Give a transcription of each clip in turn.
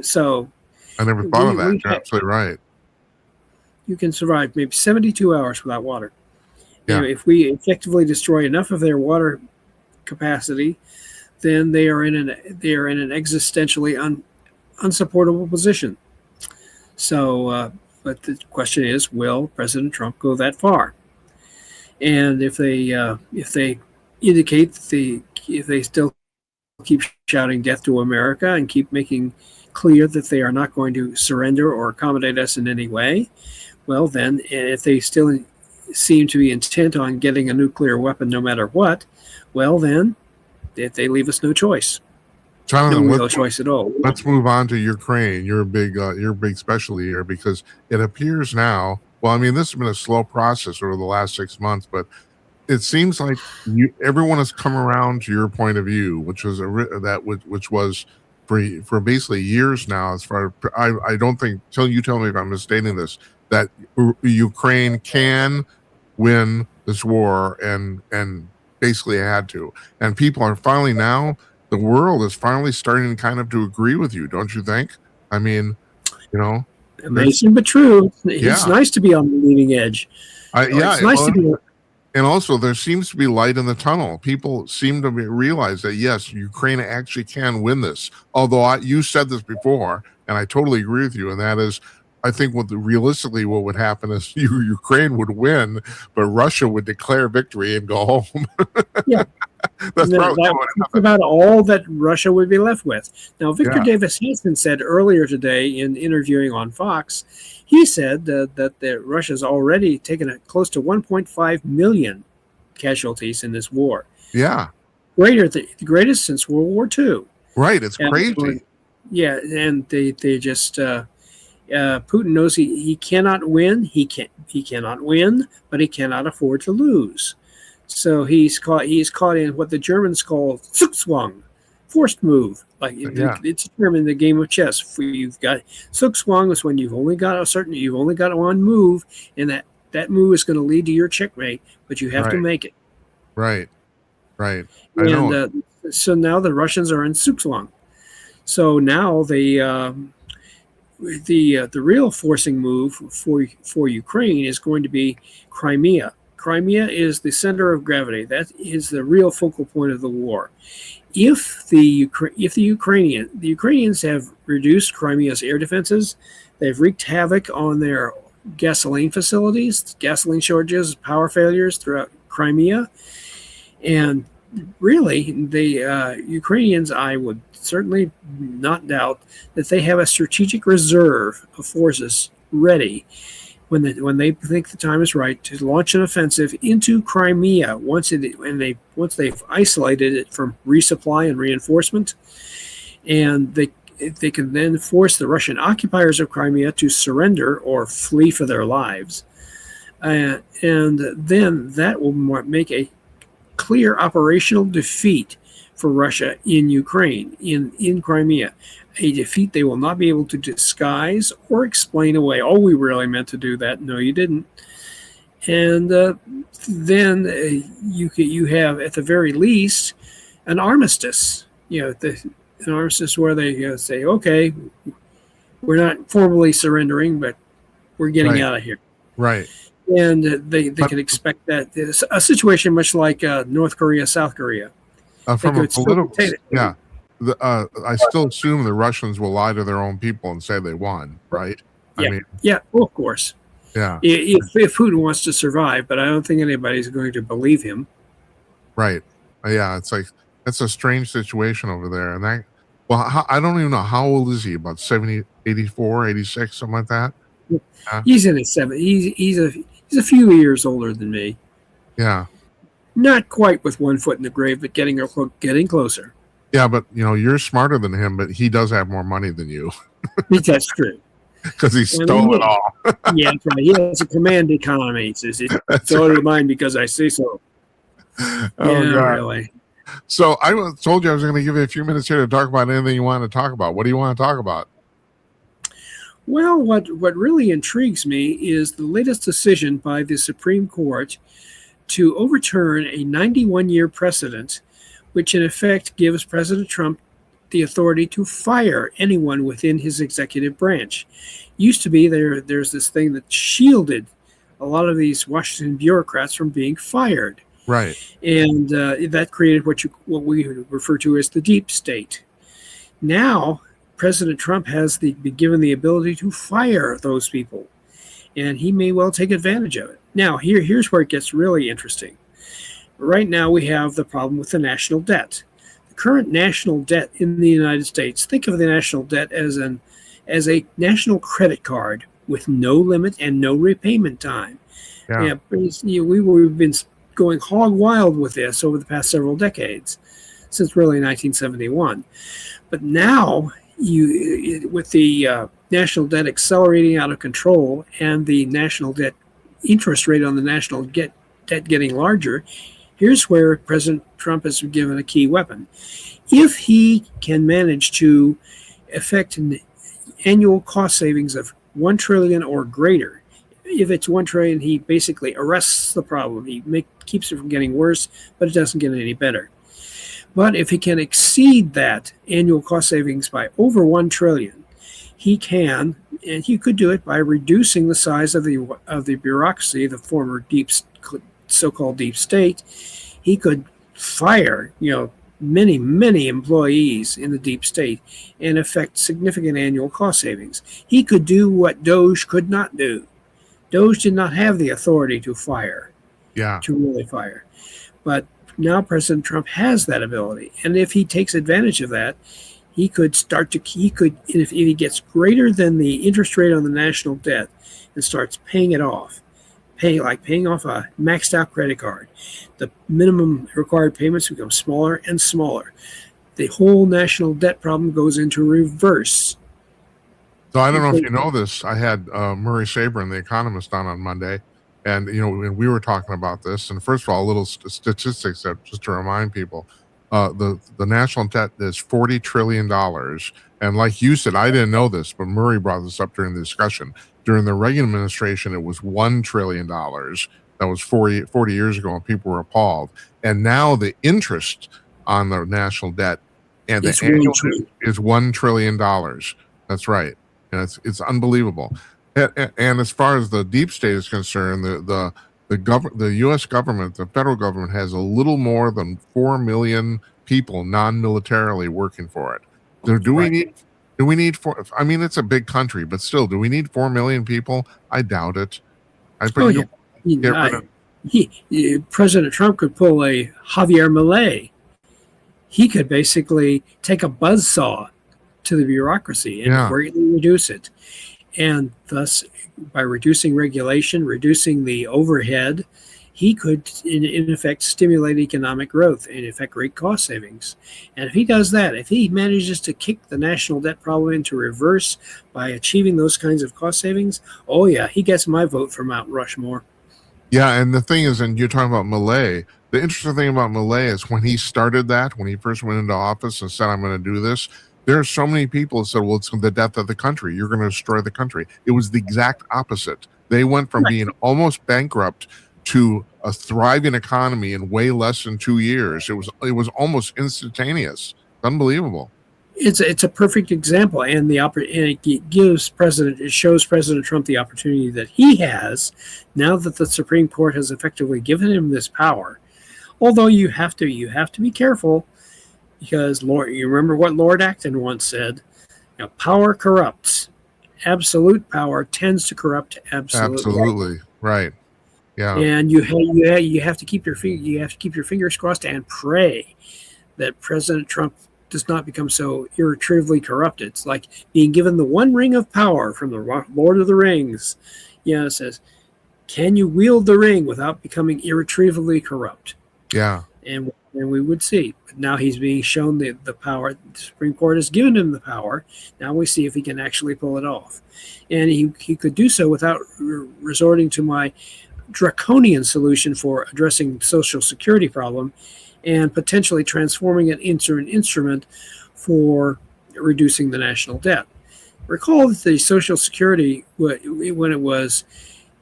So I never thought of that. You're absolutely right. you can survive maybe 72 hours without water. Yeah. If we effectively destroy enough of their water capacity, then they are in an existentially unsupportable position. So, but the question is, will President Trump go that far? And if they indicate that if they still keep shouting death to America and keep making clear that they are not going to surrender or accommodate us in any way, well, then, if they still seem to be intent on getting a nuclear weapon no matter what, well, then, they leave us no choice. Jonathan, no real choice at all. Let's move on to Ukraine. Your big specialty here, because it appears now. Well, I mean, this has been a slow process over the last 6 months, but it seems like everyone has come around to your point of view, which was which was for basically years now. As far I don't think, you tell me if I'm misstating this, that Ukraine can win this war and basically had to, and people are finally now. The world is finally starting kind of to agree with you, don't you think? I mean, amazing but true. It's nice to be on the leading edge. It's nice to be. And also, there seems to be light in the tunnel. People seem to realize that, yes, Ukraine actually can win this. Although you said this before, and I totally agree with you, and that is, I think realistically what would happen is Ukraine would win, but Russia would declare victory and go home. Yeah. That's about all that Russia would be left with. Now, Victor Davis Hanson said earlier today in interviewing on Fox, he said that Russia's already taken close to 1.5 million casualties in this war. Yeah. The greatest since World War II. Right. It's crazy. Yeah. And they just, Putin knows he cannot win. He cannot win, but he cannot afford to lose. So he's caught in what the Germans call Zugzwang, forced move. It's a term in the game of chess. You've got Zugzwang is when you've only got one move, and that move is going to lead to your checkmate, but you have to make it. Right. I know. So now the Russians are in Zugzwang. So now the real forcing move for Ukraine is going to be Crimea. Crimea is the center of gravity. That is the real focal point of the war. If the Ukrainians have reduced Crimea's air defenses, they've wreaked havoc on their gasoline facilities, gasoline shortages, power failures throughout Crimea, and really the Ukrainians, I would certainly not doubt that they have a strategic reserve of forces ready when they think the time is right to launch an offensive into Crimea once they've isolated it from resupply and reinforcement, and they can then force the Russian occupiers of Crimea to surrender or flee for their lives, and then that will make a clear operational defeat for Russia in Ukraine, in Crimea. A defeat they will not be able to disguise or explain away. Oh, we really meant to do that. No, you didn't. And then you have, at the very least, an armistice. An armistice where they say, okay, we're not formally surrendering, but we're getting out of here. Right. And they can expect that. It's a situation much like North Korea, South Korea. From a political, I still assume the Russians will lie to their own people and say they won, right? Well, of course. Yeah. If Putin wants to survive, but I don't think anybody's going to believe him. Right. Yeah, it's like, that's a strange situation over there. And I don't even know, how old is he? About 70, 84, 86, something like that? He's in his 70s. He's a few years older than me. Yeah. Not quite with one foot in the grave, but getting closer. Yeah, but you're smarter than him, but he does have more money than you. That's true. Because he stole it all. Yeah, that's right. He has a command economy. He says, it's totally mine because I say so. Oh, God. Really. So I told you I was going to give you a few minutes here to talk about anything you want to talk about. What do you want to talk about? Well, what really intrigues me is the latest decision by the Supreme Court to overturn a 91-year precedent, which in effect gives President Trump the authority to fire anyone within his executive branch. Used to be there's this thing that shielded a lot of these Washington bureaucrats from being fired, Right. and that created what we refer to as the deep state. Now, President Trump has been given the ability to fire those people, and he may well take advantage of it. Now, here's where it gets really interesting. Right now, we have the problem with the national debt. The current national debt in the United States, think of the national debt as a national credit card with no limit and no repayment time. Yeah. We've been going hog wild with this over the past several decades, since really 1971. But now, with the national debt accelerating out of control and the national debt interest rate on the national debt getting larger, here's where President Trump has been given a key weapon. If he can manage to effect an annual cost savings of $1 trillion or greater, if it's $1 trillion, he basically arrests the problem. He keeps it from getting worse, but it doesn't get any better. But if he can exceed that annual cost savings by over $1 trillion, he can, and he could do it by reducing the size of the bureaucracy, the former so-called deep state. He could fire, many employees in the deep state and effect significant annual cost savings. He could do what Doge could not do. Doge did not have the authority to fire, to really fire. But now President Trump has that ability. And if he takes advantage of that, if he gets greater than the interest rate on the national debt and starts paying it off, paying off a maxed out credit card, the minimum required payments become smaller and smaller. The whole national debt problem goes into reverse. So I don't know if you know this. I had Murray Sabrin, the economist, on Monday, and we were talking about this. And first of all, a little statistics just to remind people: the national debt is $40 trillion, and like you said, I didn't know this, but Murray brought this up during the discussion. During the Reagan administration, it was $1 trillion. That was 40 years ago, and people were appalled. And now the interest on the national debt and the annual is $1 trillion. That's right. And it's unbelievable. And as far as the deep state is concerned, the U.S. government, the federal government, has a little more than 4 million people non-militarily working for it. Do we need four? I mean, it's a big country, but still, do we need 4 million people? I doubt it. President Trump could pull a Javier Milei. He could basically take a buzzsaw to the bureaucracy and greatly reduce it. And thus, by reducing regulation, reducing the overhead, he could, in effect, stimulate economic growth and effect great cost savings. And if he does that, if he manages to kick the national debt problem into reverse by achieving those kinds of cost savings, he gets my vote for Mount Rushmore. Yeah, and the thing is, and you're talking about Milei, the interesting thing about Milei is when he started that, when he first went into office and said, I'm going to do this, there are so many people who said, well, it's the death of the country. You're going to destroy the country. It was the exact opposite. They went from being almost bankrupt to a thriving economy in way less than 2 years. It was almost instantaneous. Unbelievable. It's a perfect example, and it shows President Trump the opportunity that he has now that the Supreme Court has effectively given him this power. Although you have to be careful, because you remember what Lord Acton once said: power corrupts. Absolute power tends to corrupt absolutely. Absolutely, right. Yeah. And you have to keep your fingers crossed and pray that President Trump does not become so irretrievably corrupted. It's like being given the one ring of power from the Lord of the Rings. It says, can you wield the ring without becoming irretrievably corrupt? Yeah. And we would see. But now he's being shown the power. The Supreme Court has given him the power. Now we see if he can actually pull it off. And he could do so without resorting to my draconian solution for addressing the Social Security problem and potentially transforming it into an instrument for reducing the national debt. Recall that the Social Security, when it was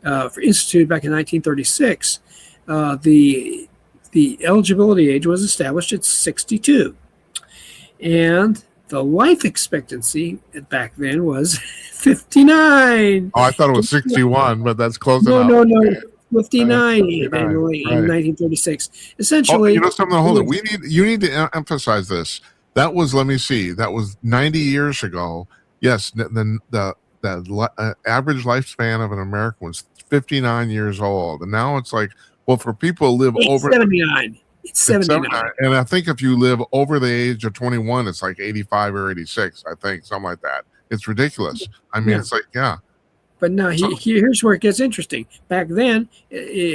instituted back in 1936, the eligibility age was established at 62. And The life expectancy back then was 59. Oh, I thought it was 61, but that's close No, enough. no, no. 59 59, in right. 1936. Oh, you Essentially, know something? Hold it. You need to emphasize this. That was, let me see, that was 90 years ago. Yes, the average lifespan of an American was 59 years old, and now it's like, well, for people who live it's over 79. It's it's 79. 79, and I think if you live over the age of 21, it's like 85 or 86. I think something like that. It's ridiculous. I mean, Yeah. it's like, yeah. But now here's where it gets interesting. Back then,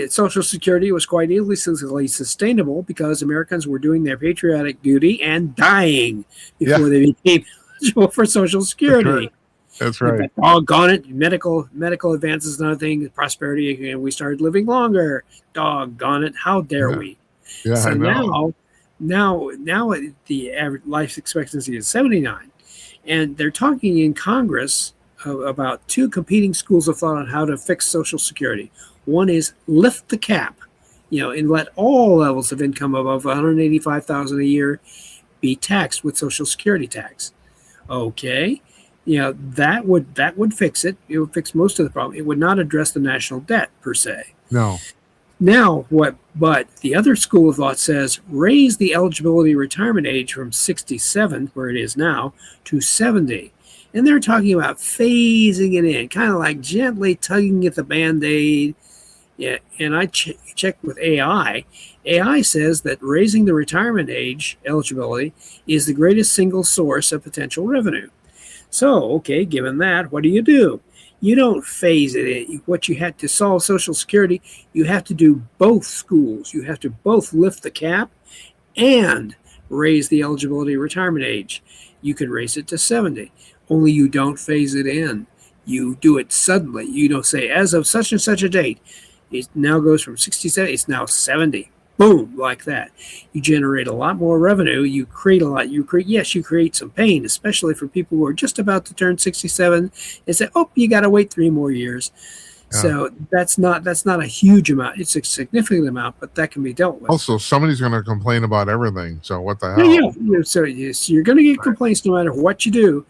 Social Security was quite easily sustainable because Americans were doing their patriotic duty and dying before they became eligible for Social Security. That's right. But doggone it, medical advances, another thing, prosperity, and we started living longer. Doggone it, how dare we? Yeah, So I know. now the average life expectancy is 79, and they're talking in Congress about two competing schools of thought on how to fix Social Security. One is lift the cap, and let all levels of income above 185,000 a year be taxed with Social Security tax. Okay, that would fix it. It would fix most of the problem. It would not address the national debt per se. No. Now, but the other school of thought says raise the eligibility retirement age from 67, where it is now, to 70. And they're talking about phasing it in, kind of like gently tugging at the Band-Aid. Yeah, and I checked with AI. AI says that raising the retirement age eligibility is the greatest single source of potential revenue. So, okay, given that, what do? You don't phase it in. What you had to solve Social Security, you have to do both schools. You have to both lift the cap and raise the eligibility retirement age. You can raise it to 70, only you don't phase it in. You do it suddenly. You don't say, as of such and such a date, it now goes from 67, it's now 70. Boom, like that. You generate a lot more revenue. You create a lot. You create some pain, especially for people who are just about to turn 67 and say, oh, you got to wait 3 more years. Yeah. So that's not a huge amount. It's a significant amount, but that can be dealt with. Also, somebody's going to complain about everything. So what the hell? Yeah. So you're going to get complaints no matter what you do.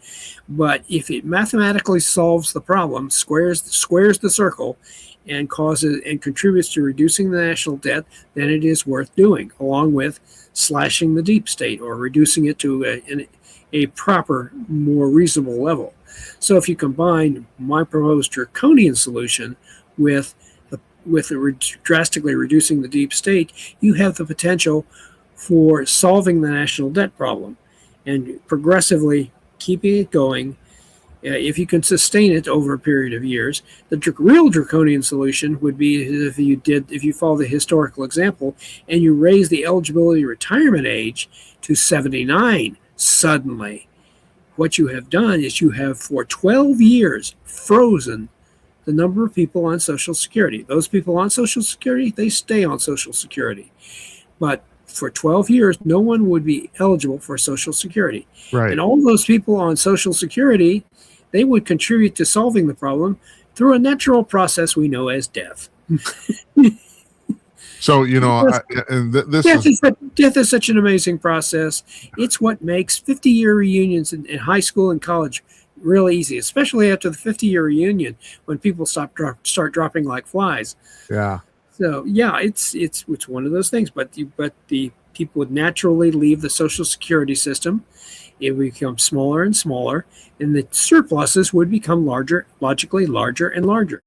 But if it mathematically solves the problem, squares the circle, and causes and contributes to reducing the national debt, then it is worth doing, along with slashing the deep state or reducing it to a proper, more reasonable level. So if you combine my proposed draconian solution with drastically reducing the deep state, you have the potential for solving the national debt problem and progressively keeping it going. If you can sustain it over a period of years. The real draconian solution would be if you follow the historical example and you raise the eligibility retirement age to 79 suddenly. What you have done is you have for 12 years frozen the number of people on Social Security. Those people on Social Security, they stay on Social Security. But for 12 years, no one would be eligible for Social Security. Right. And all those people on Social Security, they would contribute to solving the problem through a natural process we know as death. So, death is such an amazing process. It's what makes 50-year reunions in high school and college real easy, especially after the 50-year reunion when people start dropping like flies. Yeah. So, yeah, it's one of those things. But the people would naturally leave the Social Security system. It would become smaller and smaller, and the surpluses would become logically larger and larger.